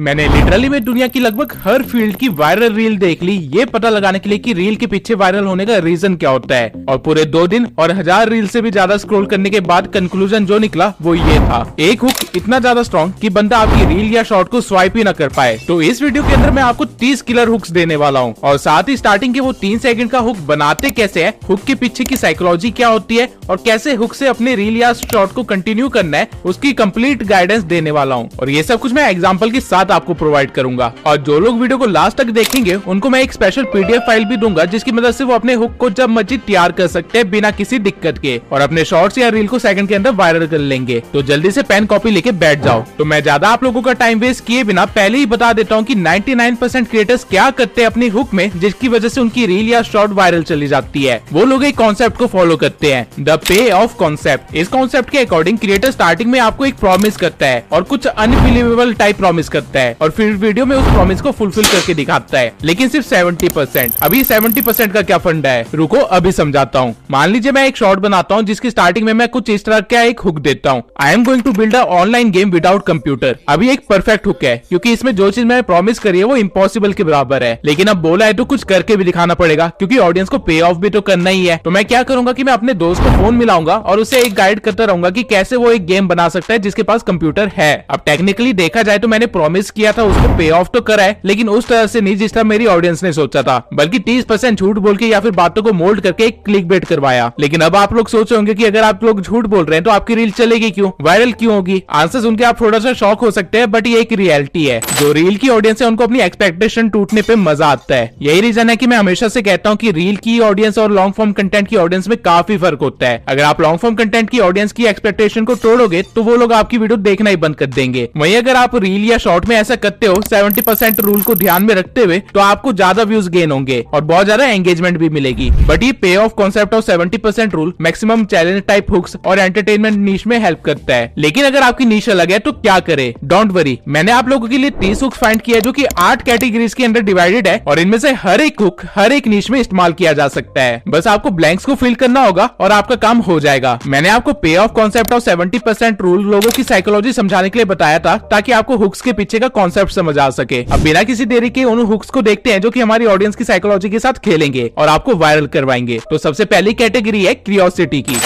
मैंने लिटरली में दुनिया की लगभग हर फील्ड की वायरल रील देख ली ये पता लगाने के लिए कि रील के पीछे वायरल होने का रीजन क्या होता है, और पूरे 2 दिन और 1000 रील से भी ज्यादा स्क्रॉल करने के बाद कंक्लूजन जो निकला वो ये था, एक हुक इतना ज्यादा स्ट्रॉन्ग कि बंदा आपकी रील या शॉर्ट को स्वाइप ही न कर पाए। तो इस वीडियो के अंदर मैं आपको 30 किलर हुक्स देने वाला हूँ, और साथ ही स्टार्टिंग के वो 3 सेकंड का हुक बनाते कैसे है, हुक के पीछे की साइकोलॉजी क्या होती है, और कैसे हुक से अपने रील या शॉर्ट को कंटिन्यू करना है उसकी कंप्लीट गाइडेंस देने वाला हूँ। और ये सब कुछ मैं एग्जांपल के साथ आपको प्रोवाइड करूंगा, और जो लोग वीडियो को लास्ट तक देखेंगे उनको मैं एक स्पेशल पीडीएफ फाइल भी दूंगा जिसकी मदद से वो अपने हुक को जब मर्जी तैयार कर सकते हैं बिना किसी दिक्कत के, और अपने शॉर्ट्स या रील को सेकंड के अंदर वायरल कर लेंगे। तो जल्दी से पेन कॉपी लेके बैठ जाओ। तो मैं ज्यादा आप लोगों का टाइम वेस्ट किए बिना पहले ही बता देता हूँ कि 99% क्रिएटर्स क्या करते हैं अपनी हुक में जिसकी वजह से उनकी रील या शॉर्ट वायरल चली जाती है। वो लोग एक कॉन्सेप्ट को फॉलो करते हैं, द पे ऑफ कॉन्सेप्ट। इस कॉन्सेप्ट के अकॉर्डिंग क्रिएटर स्टार्टिंग में आपको एक प्रॉमिस करता है और कुछ अनबिलीवेबल टाइप प्रॉमिस करता है, और फिर वीडियो में उस प्रॉमिस को फुलफिल करके दिखाता है, लेकिन सिर्फ 70%। अभी 70% का क्या फंडा है, रुको अभी समझाता हूँ। मान लीजिए मैं एक शॉर्ट बनाता हूँ जिसकी स्टार्टिंग में मैं कुछ इस तरह का एक हुक देता हूँ, I am going to build a online game without computer. अभी एक परफेक्ट हुक है क्योंकि इसमें जो चीज मैंने प्रॉमिस करी है वो इम्पॉसिबल के बराबर है, लेकिन अब बोला है तो कुछ करके भी दिखाना पड़ेगा क्योंकि ऑडियंस को पे ऑफ भी तो करना ही है। तो मैं क्या करूंगा कि मैं अपने दोस्त को फोन मिलाऊंगा और उसे एक गाइड करता रहूंगा कि कैसे वो एक गेम बना सकता है जिसके पास कंप्यूटर है। अब टेक्निकली देखा जाए तो मैंने प्रॉमिस किया था उसको पे ऑफ तो करा है, लेकिन उस तरह से नहीं जिस तरह मेरी ऑडियंस ने सोचा था, बल्कि 30% झूठ बोल के या फिर बातों को मोल्ड करके एक क्लिक बेट करवाया। लेकिन अब आप लोग सोच होंगे कि अगर आप लोग झूठ बोल रहे हैं तो आपकी रील चलेगी क्यों, वायरल क्यों होगी। आंसर सुन के आप थोड़ा सा शॉक हो सकते हैं, बट ये एक रियलिटी है। जो रील की ऑडियंस है उनको अपनी एक्सपेक्टेशन टूटने पे मजा आता है। यही रीजन है कि मैं हमेशा से कहता हूँ कि रील की ऑडियंस और लॉन्ग फॉर्म कंटेंट की ऑडियंस में काफी फर्क होता है। अगर आप लॉन्ग फॉर्म कंटेंट की ऑडियंस की एक्सपेक्टेशन को तोड़ोगे तो वो लोग आपकी वीडियो देखना ही बंद कर देंगे। वहीं अगर आप रील या शॉर्ट में ऐसा करते हो 70% रूल को ध्यान में रखते हुए, तो आपको ज्यादा व्यूज गेन होंगे और बहुत ज्यादा एंगेजमेंट भी मिलेगी। बट ये पे of concept of 70% rule maximum challenge type hooks और एंटरटेनमेंट नीश में हेल्प करता है। लेकिन अगर आपकी नीश अलग है तो क्या करे, डोंट वरी, मैंने आप लोगों के लिए 30 हुक्स फाइंड किया जो कि 8 कैटेगरीज के अंदर डिवाइडेड है, और इनमें से हर एक हुक हर एक नीश में इस्तेमाल किया जा सकता है। बस आपको ब्लैंक्स को फिल करना होगा और आपका काम हो जाएगा। मैंने आपको पे ऑफ कॉन्सेप्ट ऑफ 70% रूल लोगों की साइकोलॉजी समझाने के लिए बताया था ताकि आपको हुक्स के पीछे का कॉन्सेप्ट समझ आ सके। अब बिना किसी देरी के उन हुक्स को देखते हैं जो कि हमारी ऑडियंस की साइकोलॉजी के साथ खेलेंगे और आपको वायरल करवाएंगे। तो सबसे पहली कैटेगरी है क्यूरियोसिटी की।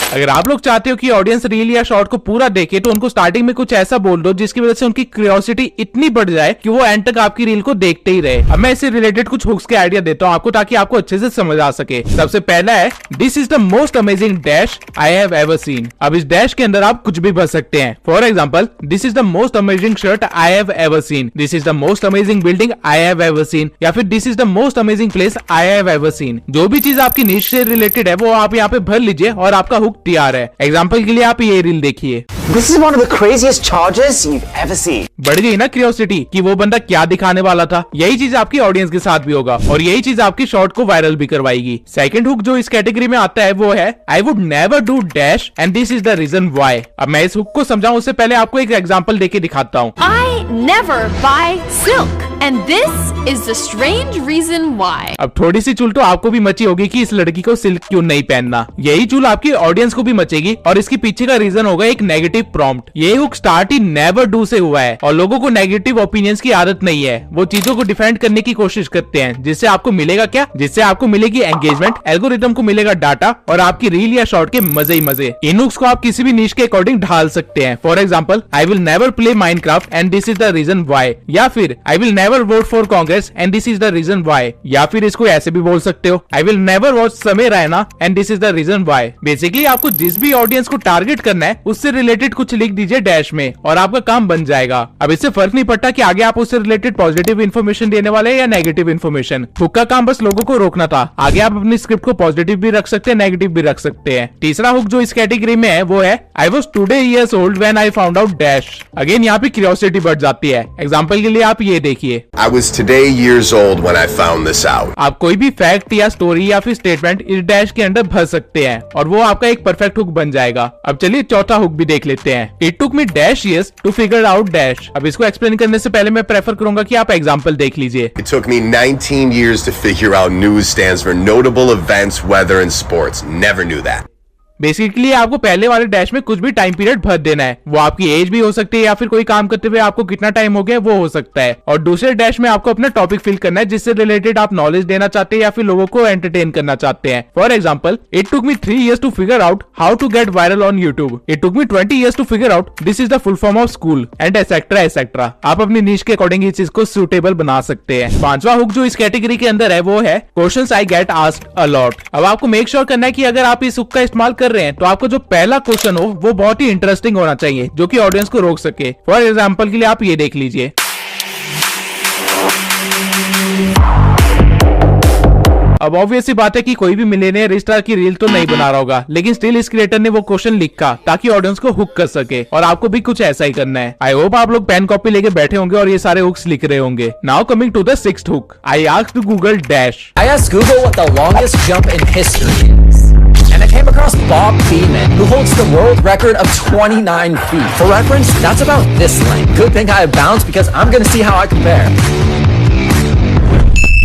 अगर आप लोग चाहते हो कि ऑडियंस रील या शॉर्ट को पूरा देखे तो उनको स्टार्टिंग में कुछ ऐसा बोल दो जिसकी वजह से उनकी क्यूरियोसिटी इतनी बढ़ जाए कि वो एंड तक आपकी रील को देखते ही रहे। अब मैं इससे रिलेटेड कुछ हुक्स के आइडिया देता हूं आपको ताकि आपको अच्छे से समझ आ सके। सबसे पहला है, this is the most amazing dash I have ever seen. अब इस डैश के अंदर आप कुछ भी भर सकते हैं। For example, this is the most amazing shirt I have ever seen, this is the most amazing building I have ever seen, या फिर this is the most amazing place I have ever seen. जो भी चीज आपकी नीश से related है वो आप यहाँ पे भर लीजिए और आपका हुक तैयार है। एग्जाम्पल के लिए आप ये रील देखिए। This is one of the craziest charges you've ever seen. बढ़ गई ना क्यूरियोसिटी कि वो बंदा क्या दिखाने वाला था। यही चीज आपकी ऑडियंस के साथ भी होगा और यही चीज आपकी शॉर्ट को वायरल भी करवाएगी। सेकंड हुक जो इस कैटेगरी में आता है वो है, I would never do dash and this is the reason why. अब मैं इस हुक को समझाऊं उससे पहले आपको एक एग्जांपल देके दिखाता हूँ। I never buy silk and this is the strange reason why. अब थोड़ी सी चुल तो आपको भी मची होगी कि इस लड़की को सिल्क क्यों नहीं पहनना। यही चुल आपकी ऑडियंस को भी मचेगी और इसके पीछे का रीजन होगा एक नेगेटिव प्रॉम्प्ट। ये hook start he never do से हुआ है और लोगों को नेगेटिव ओपिनियंस की आदत नहीं है। वो चीजों को डिफेंड करने की कोशिश करते हैं जिससे आपको मिलेगा क्या, जिससे आपको मिलेगी एंगेजमेंट, एल्गोरिथम को मिलेगा डाटा और आपकी रील या शॉर्ट के मजे ही मजे। इन हुक्स को आप किसी भी नीश के अकॉर्डिंग ढाल सकते हैं। For example, I will never play Minecraft and this is the reason why, या फिर I will never vote for Congress and this is the reason why, या फिर इसको ऐसे भी बोल सकते हो, आई will never watch Samay Raina and this is the reason why. Basically आपको जिस भी ऑडियंस को टारगेट करना है उससे रिलेटेड कुछ लिख दीजिए डैश में और आपका काम बन जाएगा। अब इससे फर्क नहीं पड़ता कि आगे आप उससे रिलेटेड पॉजिटिव इन्फॉर्मेशन देने वाले हैं या नेगेटिव इन्फॉर्मेशन। हुक का काम बस लोगों को रोकना था। आगे आप अपनी स्क्रिप्ट को पॉजिटिव भी रख सकते हैं, नेगेटिव भी रख सकते हैं। तीसरा हुक जो इस कैटेगरी में है वो है, I was today years old when I found out dash. Again यहाँ पे क्यूरियोसिटी बढ़ जाती है। एग्जाम्पल के लिए आप ये देखिए, I was today years old when I found this out. आप कोई भी फैक्ट या स्टोरी या फिर स्टेटमेंट इस डैश के अंदर भर सकते हैं और वो आपका एक परफेक्ट हुक बन जाएगा। अब चलिए चौथा हुक भी देख लेते हैं। It took me dash years to figure out dash। अब इसको एक्सप्लेन करने से पहले मैं प्रेफर करूंगा कि आप एग्जांपल देख लीजिए। It took me 19 years to figure out news stands for notable events, weather and sports. Never knew that. Basically आपको पहले वाले डैश में कुछ भी टाइम पीरियड भर देना है, वो आपकी एज भी हो सकती है या फिर कोई काम करते हुए आपको कितना टाइम हो गया वो हो सकता है। और दूसरे डैश में आपको अपना टॉपिक फिल करना है जिससे रिलेटेड आप नॉलेज देना चाहते हैं या फिर लोगों को एंटरटेन करना चाहते हैं। For example, it took me 3 years to figure out how to get viral on YouTube. It took me 20 years to figure out this is the full form of school and etc. आप अपनी नीश के according इस चीज को suitable बना सकते हैं। पांचवा हुक जो इस कैटेगरी के अंदर है वो है questions I get asked a lot. अब आपको मेक श्योर करना है कि अगर आप इस हुक का इस्तेमाल कर रहे हैं तो आपको जो पहला क्वेश्चन हो वो बहुत ही इंटरेस्टिंग होना चाहिए जो कि ऑडियंस को रोक सके। फॉर एग्जाम्पल के लिए आप ये देख लीजिए। अब ऑब्वियस सी बात है कि कोई भी मिलियनेयर इस तरह की रील तो नहीं बना रहा होगा, लेकिन स्टिल इस क्रिएटर ने वो क्वेश्चन लिखा ताकि ऑडियंस को हुक कर सके और आपको भी कुछ ऐसा ही करना है। आई होप आप लोग पेन कॉपी लेके बैठे होंगे और ये सारे हुक्स लिख रहे होंगे। Now coming to the 6th hook, I asked Google dash. I asked Google what the longest jump in history is. And I came across Bob Beamon, who holds the world record of 29 feet. For reference, that's about this length. Good thing I have balance because I'm gonna see how I compare.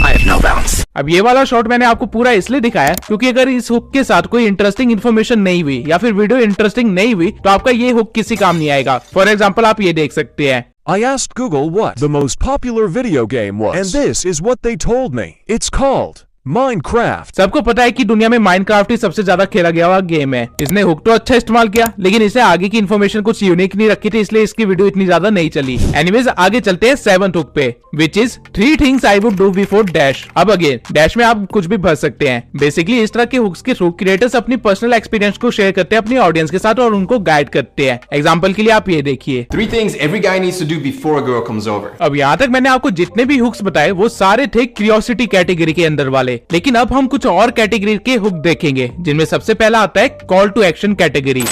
I have no balance. अब ये वाला shot मैंने आपको पूरा इसलिए दिखाया क्योंकि अगर इस हुक के साथ कोई इंटरेस्टिंग इन्फॉर्मेशन नहीं हुई या फिर वीडियो इंटरेस्टिंग नहीं हुई तो आपका ये हुक किसी काम नहीं आएगा। फॉर एग्जाम्पल आप ये देख सकते हैं। I asked Google what the most popular video game was, and this is what they told me. It's called Minecraft. सबको पता है कि दुनिया में माइनक्राफ्ट ही सबसे ज्यादा खेला गया हुआ गेम है। इसने हुक तो अच्छा इस्तेमाल किया लेकिन इसे आगे की इन्फॉर्मेशन कुछ यूनिक नहीं रखी थी, इसलिए इसकी वीडियो इतनी ज्यादा नहीं चली। एनीवेज आगे चलते हैं 7th हुक पे, which is 3 things I would do before dash। अब अगेन डैश में आप कुछ भी भर सकते हैं। बेसिकली इस तरह के हुक्स के थ्रू क्रिएटर्स अपनी पर्सनल एक्सपीरियंस को शेयर करते हैं अपनी ऑडियंस के साथ और उनको गाइड करते हैं। एग्जाम्पल के लिए आप ये देखिए। 3 things every guy needs to do before a girl comes over. अब यहाँ तक मैंने आपको जितने भी हुक्स बताए वो सारे थे क्यूरियोसिटी कैटेगरी के अंदर वाले, लेकिन अब हम कुछ और कैटेगरी के हुक देखेंगे जिनमें सबसे पहला आता है call to action category.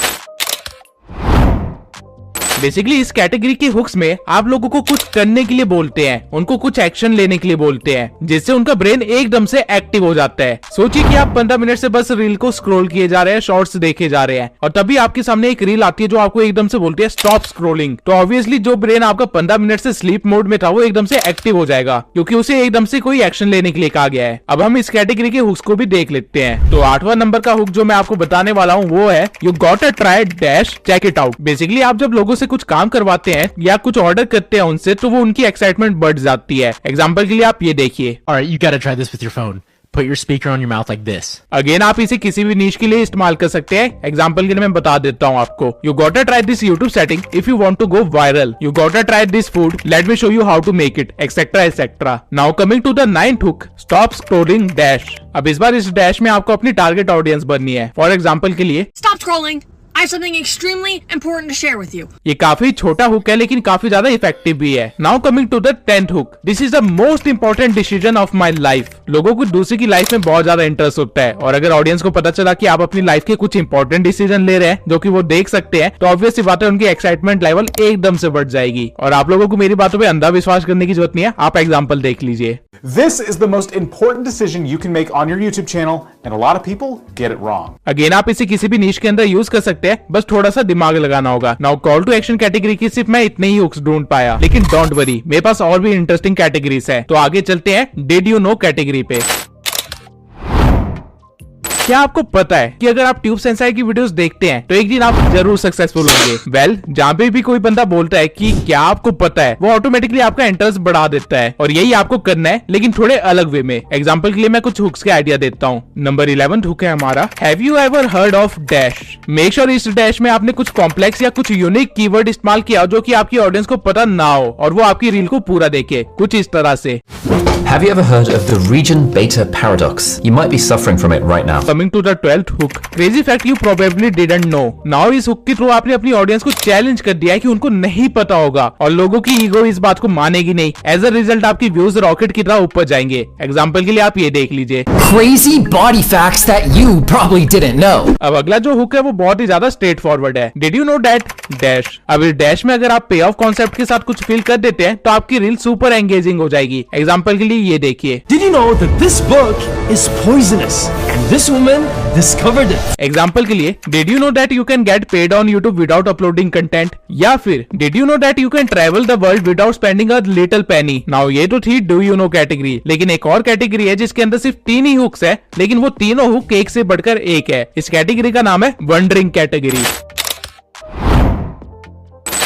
Basically इस कैटेगरी के हुक्स में आप लोगों को कुछ करने के लिए बोलते हैं, उनको कुछ एक्शन लेने के लिए बोलते हैं जिससे उनका ब्रेन एकदम से एक्टिव हो जाता है। सोचिए कि आप 15 मिनट से बस रील को स्क्रॉल किए जा रहे हैं, शॉर्ट्स देखे जा रहे हैं और तभी आपके सामने एक रील आती है जो आपको एकदम से बोलती है स्टॉप स्क्रॉलिंग। तो ऑब्वियसली जो ब्रेन आपका 15 मिनट से स्लीप मोड में था वो एकदम से एक्टिव हो जाएगा क्योंकि उसे एकदम से कोई एक्शन लेने के लिए कहा गया है। अब हम इस कैटेगरी के हुक्स को भी देख लेते हैं। तो 8वां नंबर का हुक जो मैं आपको बताने वाला हूँ वो है you got a try dash check it out. Basically आप जब लोगों से कुछ काम करवाते हैं या कुछ ऑर्डर करते हैं उनसे तो वो उनकी एक्साइटमेंट बढ़ जाती है। एग्जांपल के लिए आप ये देखिए। Alright, you gotta try this with your phone. Put your speaker on your mouth like this. Again आप इसे किसी भी नीश के लिए इस्तेमाल कर सकते हैं। एग्जांपल के लिए मैं बता देता हूँ आपको। You gotta try this YouTube setting if you want to go viral. You gotta try this food, let me show you how to make it, etcetera etcetera. Now coming to the 9th hook, stop scrolling dash. अब इस बार इस dash में आपको अपनी target audience बननी है। For example के लिए Stop scrolling. I have something extremely important to share with you. ये काफी छोटा हुक है लेकिन काफी ज्यादा इफेक्टिव भी है। Now coming to the 10th hook, this is the most important decision of my life. लोगों को दूसरे की लाइफ में बहुत ज्यादा इंटरेस्ट होता है और अगर ऑडियंस को पता चला कि आप अपनी लाइफ के कुछ इंपॉर्टेंट डिसीजन ले रहे हैं जो कि वो देख सकते हैं तो ऑब्वियस सी बात है उनकी एक्साइटमेंट लेवल एकदम से बढ़ जाएगी। और आप लोगों को मेरी बातों पे अंधा विश्वास करने की जरूरत नहीं है, आप एग्जाम्पल देख लीजिए। This is the most important decision you can make on your YouTube channel, and a lot of people get it wrong. Again आप इसे किसी भी नीश के अंदर यूज कर सकते हैं, बस थोड़ा सा दिमाग लगाना होगा। Now call to action category की सिर्फ मैं इतने ही हुक्स ढूंढ पाया, लेकिन डोंट वरी मेरे पास और भी इंटरेस्टिंग कैटेगरीज है। तो आगे चलते हैं डिड यू नो कैटेगरी पे। क्या आपको पता है कि अगर आप ट्यूब सेंसाई की वीडियोस देखते हैं तो एक दिन आप जरूर सक्सेसफुल होंगे। वेल जहाँ पे भी कोई बंदा बोलता है कि क्या आपको पता है वो ऑटोमेटिकली आपका इंटरेस्ट बढ़ा देता है और यही आपको करना है लेकिन थोड़े अलग वे में। एग्जाम्पल के लिए मैं कुछ हुक्स के आइडिया देता हूँ। नंबर 11 हुक है हमारा, have you ever heard of dash. Make sure इस डैश में आपने कुछ कॉम्प्लेक्स या कुछ यूनिक कीवर्ड इस्तेमाल किया जो कि आपकी ऑडियंस को पता ना हो और वो आपकी रील को पूरा देखे, कुछ इस तरह से। Have you ever heard of the region beta paradox? You might be suffering from it right now. Coming to the 12th hook, crazy fact you probably didn't know. Now इस हुक के through आपने अपनी audience को challenge कर दिया है कि उनको नहीं पता होगा और लोगों की ईगो इस बात को मानेगी नहीं। एज अ रिजल्ट आपकी व्यूज रॉकेट की तरह ऊपर जाएंगे। एग्जाम्पल के लिए आप ये देख लीजिए। Crazy body facts that you probably didn't know. अब अगला जो हुक है वो बहुत ही ज्यादा स्ट्रेट फॉरवर्ड है। Did you know that dash. अब इस डैश में अगर आप पे ऑफ कॉन्सेप्ट के साथ कुछ फील कर देते हैं तो आपकी रील सुपर एंगेजिंग हो जाएगी। एग्जाम्पल के लिए ये देखिए। Did you know that this book is poisonous and this will gentlemen, discovered it. Example के लिए, did you know that you can get paid on YouTube without uploading content, या फिर did you know that you can travel the world without spending a little Penney. Now ये तो थी do you know category, लेकिन एक और category है जिसके अंदर सिर्फ 3 ही हुक्स है, लेकिन वो तीनों हुक एक से बढ़कर एक है। इस कैटेगरी का नाम है वंडरिंग कैटेगरी।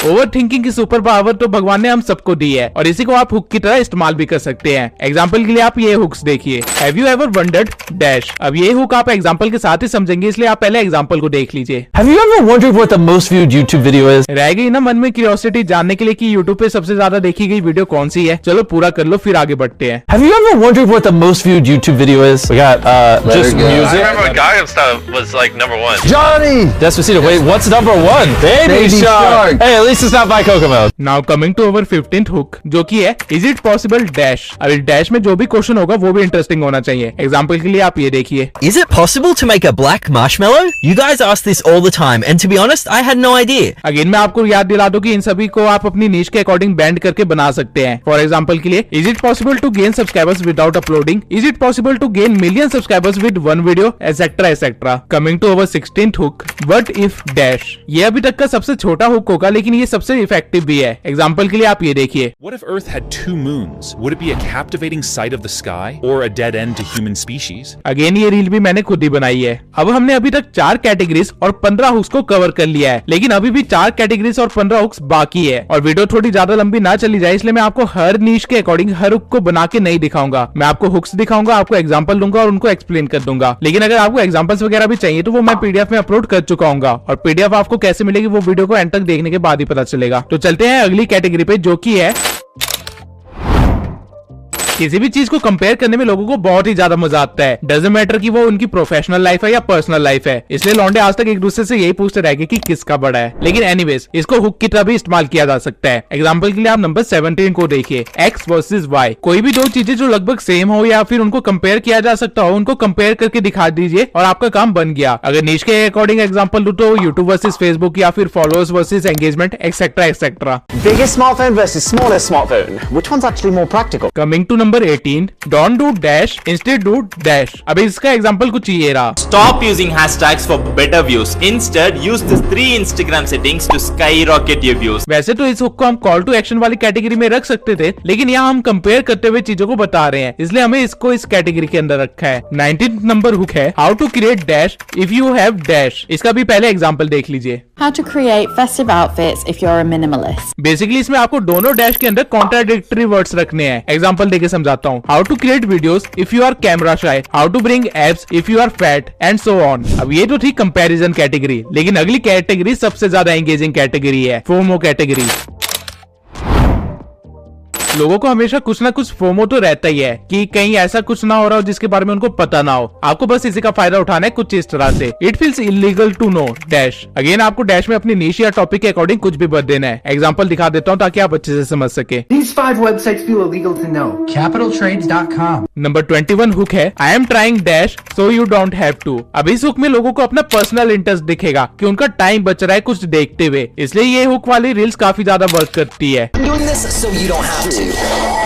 ओवर थिंकिंग की सुपर पावर तो भगवान ने हम सबको दी है और इसी को आप हुक की तरह इस्तेमाल भी कर सकते हैं। एग्जाम्पल के लिए आप ये हुक्स देखिए, have you ever wondered dash. अब ये हुक आप एग्जाम्पल के साथ ही समझेंगे, इसलिए आप पहले एग्जाम्पल को देख लीजिए। Have you ever wondered what the most viewed YouTube video is? रह गई ना मन में क्यूरियोसिटी जानने के लिए कि यूट्यूब पे सबसे ज्यादा देखी गई वीडियो कौन सी है? चलो पूरा कर लो फिर आगे बढ़ते हैं। Have you ever wondered what the most viewed YouTube video is? We got just music. I remember when Gangnam Style was like #1. Johnny! Despacito. Wait, what's #1? Baby Shark. Hey, at least it's not by Kokomo. Now coming to our 15th hook, जो की है is it possible dash. अब dash में जो भी question होगा वो भी इंटरेस्टिंग होना चाहिए। एग्जाम्पल के लिए आप ये देखिए, Is it possible to make a black marshmallow? You guys ask this all the time, and to be honest, I had no idea. Again मैं आपको याद दिला दूं कि इन सभी को आप अपनी नीश के अकॉर्डिंग बैंड करके बना सकते हैं। फॉर एग्जाम्पल के लिए, is it possible to gain subscribers without uploading, is it possible to gain million subscribers with 1 video, etcetera etcetera. Coming to our 16th hook, what if dash. ये अभी तक का सबसे छोटा हुक होगा, लेकिन ये सबसे इफेक्टिव भी है। एग्जाम्पल के लिए आप ये देखिए, What if Earth had 2 moons? Would it be a captivating sight of the sky or a dead end to human species? Again ये रील भी मैंने खुद ही बनाई है। अब हमने अभी तक 4 कैटेगरीज और 15 हुक्स को कवर कर लिया है, लेकिन अभी भी 4 कैटेगरीज और 15 हुक्स बाकी है और वीडियो थोड़ी ज्यादा लंबी ना चली जाए, इसलिए मैं आपको हर नीश के अकॉर्डिंग हर हुक को बना के नहीं दिखाऊंगा। मैं आपको हुक्स दिखाऊंगा, आपको एग्जाम्पल दूंगा और उनको एक्सप्लेन कर दूंगा। लेकिन अगर आपको एग्जाम्पल्स वगैरह भी चाहिए तो वो मैं पीडीएफ में अपलोड कर चुका हूँ और पीडीएफ आपको कैसे मिलेगी वो वीडियो को एंड तक देखने के बाद ही पता चलेगा। तो चलते हैं अगली कैटेगरी पे, जो की है किसी भी चीज को कंपेयर करने में लोगों को बहुत ही ज्यादा मजा आता है। डजंट मैटर कि वो उनकी प्रोफेशनल लाइफ है या पर्सनल लाइफ है, इसलिए लौंडे आज तक एक दूसरे से यही पूछते रह गए कि किसका बड़ा है। लेकिन एनीवेज इसको हुक की तरह भी इस्तेमाल किया जा सकता है। एग्जांपल के लिए आप नंबर 17 को देखिए, एक्स वर्सेस वाई। कोई भी दो चीजें जो लगभग सेम हो या फिर उनको कंपेयर किया जा सकता हो, उनको कंपेयर करके दिखा दीजिए और आपका काम बन गया। अगर नीश के अकॉर्डिंग एग्जाम्पल दो तो यूट्यूब वर्सेस फेसबुक या फिर followers versus engagement etcetera etcetera. Biggest smartphone versus smallest smartphone. Which one's actually more practical? कमिंग टू नंबर 18, don't do dash instead do dash. अब इसका एग्जांपल कुछ ये रहा, Stop using hashtags for better views. Instead, use the 3 Instagram settings to skyrocket your views. वैसे तो इस हुक को हम कॉल टू एक्शन वाली कैटेगरी में रख सकते थे, लेकिन यहाँ हम कंपेयर करते हुए चीजों को बता रहे हैं, इसलिए हमें इसको इस कैटेगरी के अंदर रखा है। 19th नंबर हुक है, how to create dash if you have dash. इसका भी पहले एग्जांपल देख लीजिए, How to create festive outfits if you're a minimalist. Basically इसमें आपको दोनों डैश के अंदर कॉन्ट्राडिक्टरी वर्ड्स रखने हैं। एग्जांपल देके समझाता हूँ, how to create videos if you are camera shy, how to bring abs if you are fat and so on. अब ये तो थी कंपैरिजन कैटेगरी, लेकिन अगली कैटेगरी सबसे ज्यादा एंगेजिंग कैटेगरी है, फोमो कैटेगरी। लोगों को हमेशा कुछ ना कुछ फोमो तो रहता ही है कि कहीं ऐसा कुछ ना हो रहा हो जिसके बारे में उनको पता ना हो। आपको बस इसी का फायदा उठाना है कुछ इस तरह से, it feels illegal to know dash. Again आपको डैश में अपनी नीश या टॉपिक के अकॉर्डिंग कुछ भी बदल देना है। एग्जांपल दिखा देता हूँ ताकि आप अच्छे से समझ सके। These 5 websites feel illegal to know. Capitaltrades.com. Number 21 hook है, I am trying dash so you don't have to. अब इस हुक में लोगों को अपना पर्सनल इंटरेस्ट दिखेगा कि उनका टाइम बच रहा है कुछ देखते हुए, इसलिए ये हुक वाली रील्स काफी ज्यादा वर्क करती है।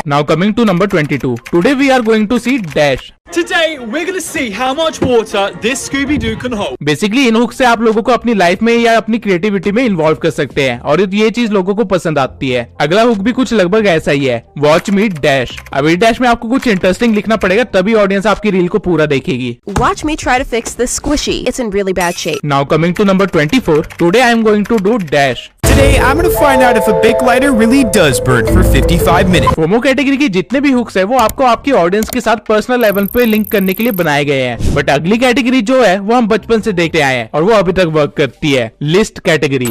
Now coming to number 22. Today we are going to see dash. Today we're going to see how much water this Scooby-Doo can hold. Basically in hook से आप लोगों को अपनी लाइफ में या अपनी क्रिएटिविटी में इन्वॉल्व कर सकते हैं और ये चीज लोगों को पसंद आती है। अगला हुक भी कुछ लगभग ऐसा ही है, वॉच मी डैश। अब इस डैश में आपको कुछ इंटरेस्टिंग लिखना पड़ेगा, तभी ऑडियंस आपकी रील को पूरा देखेगी। Watch me try to fix this squishy. It's in really bad shape. Now coming to number 24. Today I am going to do dash. Today I'm going to find out if a Bic lighter really does burn for 55 minutes. FOMO category की जितने भी hooks है वो आपको आपकी audience के साथ personal level पे लिंक करने के लिए बनाए गए हैं, बट अगली कैटेगरी जो है वो हम बचपन से देखते आए हैं और वो अभी तक वर्क करती है, लिस्ट कैटेगरी।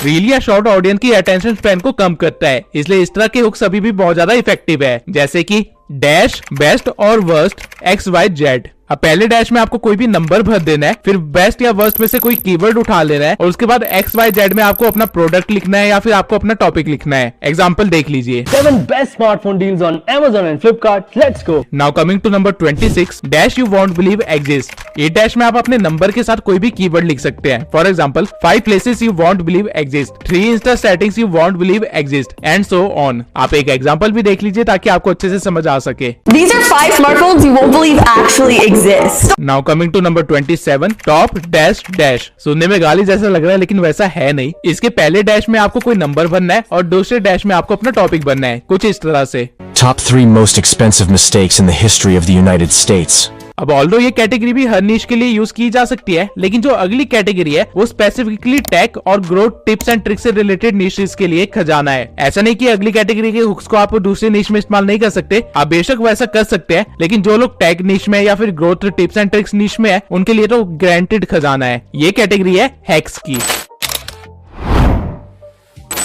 रील या शॉर्ट ऑडियंस की अटेंशन स्पैन को कम करता है, इसलिए इस तरह के हुक्स अभी भी बहुत ज्यादा इफेक्टिव है, जैसे कि डैश बेस्ट और वर्स्ट XYZ। अब पहले डैश में आपको कोई भी नंबर भर देना है, फिर बेस्ट या वर्स्ट में से कोई कीवर्ड उठा लेना है और उसके बाद XYZ में आपको अपना प्रोडक्ट लिखना है या फिर आपको अपना टॉपिक लिखना है। एग्जांपल देख लीजिए, 7 best smartphone deals on Amazon and Flipkart. Let's go. Now coming to number 26, dash you won't believe exist. ये डैश में आप अपने नंबर के साथ कोई भी कीवर्ड लिख सकते हैं। For example 5 places you won't believe exist, 3 Insta settings you won't believe exist and so on. आप एक एग्जाम्पल भी देख लीजिए ताकि आपको अच्छे से समझ आ सके। These are 5 smartphones you won't believe actually exist. Now coming to number 27, top dash dash. सुनने में गाली जैसा लग रहा है लेकिन वैसा है नहीं। इसके पहले डैश में आपको कोई नंबर बनना है और दूसरे डैश में आपको अपना टॉपिक बनना है, कुछ इस तरह से। Top 3 most expensive mistakes in the history of the United States. अब ऑल्दो ये कैटेगरी भी हर नीश के लिए यूज की जा सकती है, लेकिन जो अगली कैटेगरी है वो स्पेसिफिकली टेक और ग्रोथ टिप्स एंड ट्रिक्स से रिलेटेड नीशेस के लिए खजाना है। ऐसा नहीं कि अगली कैटेगरी के हुक्स को आप दूसरे नीश में इस्तेमाल नहीं कर सकते, आप बेशक वैसा कर सकते हैं, लेकिन जो लोग टेक नीश में या फिर ग्रोथ टिप्स एंड ट्रिक्स नीश में है उनके लिए तो ग्रांटेड खजाना है। ये कैटेगरी है हैक्स की।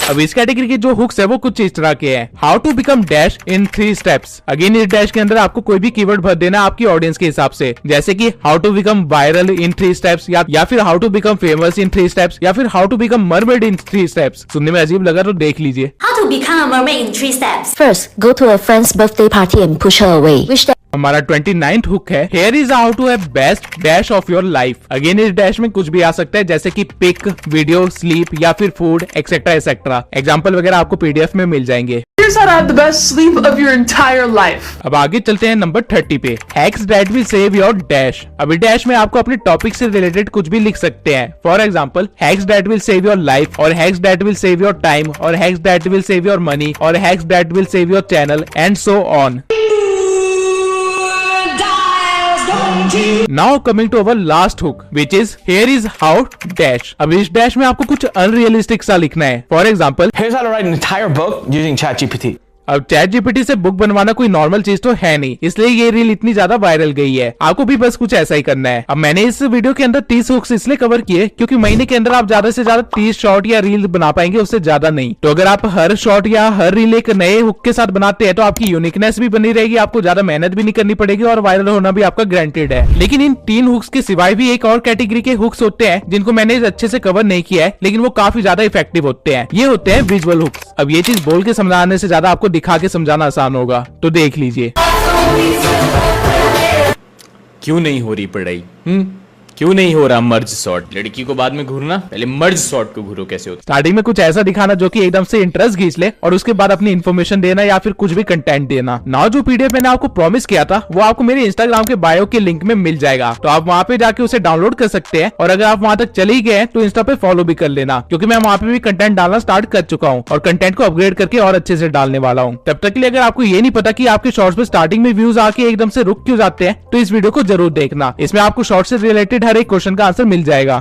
अब इस कैटेगरी के जो हुक्स है वो कुछ इस तरह के हैं। How to become dash in 3 steps. Again इस डैश के अंदर आपको कोई भी कीवर्ड भर देना आपकी ऑडियंस के हिसाब से, जैसे कि how to become viral in 3 steps या फिर how to become famous in 3 steps या फिर how to become mermaid in 3 steps. सुनने में अजीब लगा तो देख लीजिए। How to become a mermaid in 3 steps. First, go to a friend's birthday party and push her away. Which हमारा 29th हुक है Here is how to have best dash of your life। Again इस dash में कुछ भी आ सकता है, जैसे कि पिक, वीडियो, स्लीप या फिर फूड एक्सेट्रा एक्सेट्रा। एग्जाम्पल वगैरह आपको पीडीएफ में मिल जाएंगे। Here's how to have the best sleep of your entire life. अब आगे चलते हैं नंबर 30 पे। Hacks that will save your dash. अभी डैश में आपको अपने टॉपिक से रिलेटेड कुछ भी लिख सकते हैं। For example hacks that will save your life और hacks that will save your time और hacks that will save your money और hacks that will save your channel and so on. Now coming to our last hook, which is here is how dash। अब इस dash में आपको कुछ unrealistic सा लिखना है। For example Here's how to write an entire book using ChatGPT। अब chat GPT से बुक बनवाना कोई नॉर्मल चीज तो है नहीं, इसलिए ये रील इतनी ज्यादा वायरल गई है। आपको भी बस कुछ ऐसा ही करना है। अब मैंने इस वीडियो के अंदर 30 हुक्स इसलिए कवर किए क्योंकि महीने के अंदर आप ज्यादा से ज्यादा 30 शॉर्ट या रील बना पाएंगे, उससे ज्यादा नहीं। तो अगर आप हर शॉर्ट या हर रील एक नए हुक के साथ बनाते हैं तो आपकी यूनिकनेस भी बनी रहेगी, आपको ज्यादा मेहनत भी नहीं करनी पड़ेगी और वायरल होना भी आपका गारंटेड है। लेकिन इन 3 हुक्स के सिवाय भी एक और कैटेगरी के हुक्स होते हैं जिनको मैंने अच्छे से कवर नहीं किया है, लेकिन वो काफी ज्यादा इफेक्टिव होते हैं। ये होते हैं विजुअल हुक्स। अब ये चीज बोल के समझाने से ज्यादा आपको दिखा के समझाना आसान होगा, तो देख लीजिए। क्यों नहीं हो रही पढ़ाई? क्यों नहीं हो रहा मर्ज शॉट? लड़की को बाद में घूरना, पहले मर्ज शॉट को घूरो कैसे होता। स्टार्टिंग में कुछ ऐसा दिखाना जो कि एकदम से इंटरेस्ट खींच ले और उसके बाद अपनी इन्फॉर्मेशन देना या फिर कुछ भी कंटेंट देना। नाउ जो पीडीएफ मैंने आपको प्रॉमिस किया था वो आपको मेरे इंस्टाग्राम के बायो के लिंक में मिल जाएगा, तो आप वहाँ पे जाके उसे डाउनलोड कर सकते हैं। और अगर आप वहाँ तक चले ही गए तो इंस्टा पे फॉलो भी कर लेना, क्योंकि मैं वहाँ पे भी कंटेंट डालना स्टार्ट कर चुका हूँ और कंटेंट को अपग्रेड करके और अच्छे से डालने वाला हूँ। तब तक के लिए अगर आपको ये नहीं पता कि आपके शॉर्ट्स पे स्टार्टिंग में व्यूज आके एकदम से रुक क्यों जाते हैं, तो इस वीडियो को जरूर देखना। इसमें आपको शॉर्ट से रिलेटेड हर एक क्वेश्चन का आंसर मिल जाएगा।